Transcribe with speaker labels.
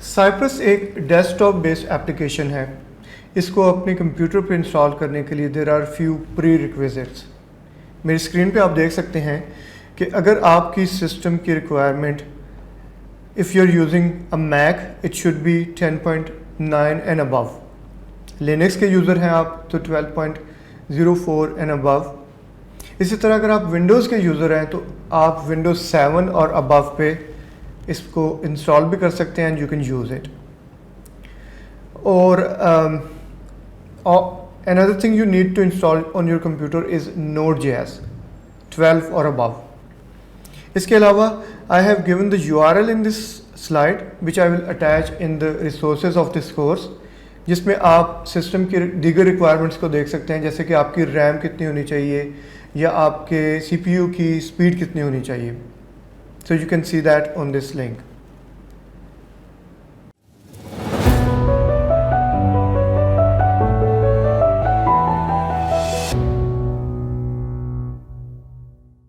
Speaker 1: Cyprus एक desktop based application है। इसको अपने कंप्यूटर पे इंस्टॉल करने के लिए there are few prerequisites. मेरी स्क्रीन पे आप देख सकते हैं कि अगर आपकी सिस्टम की requirement, if you are using a Mac it should be 10.9 and above. Linux के यूज़र हैं आप तो 12.04 एंड अबव। इसी तरह अगर आप विंडोज़ के यूज़र हैं तो आप विंडोज़ 7 और अबव पे इसको इंस्टॉल भी कर सकते हैं and you can use it. और another thing you need to install on your computer is Node.js 12 or above. इसके अलावा I have given the URL in this slide which I will attach in the resources of this course, जिसमें आप system की दीगर requirements को देख सकते हैं, जैसे कि आपकी रैम कितनी होनी चाहिए या आपके CPU की स्पीड कितनी होनी चाहिए. So you can see that on this link.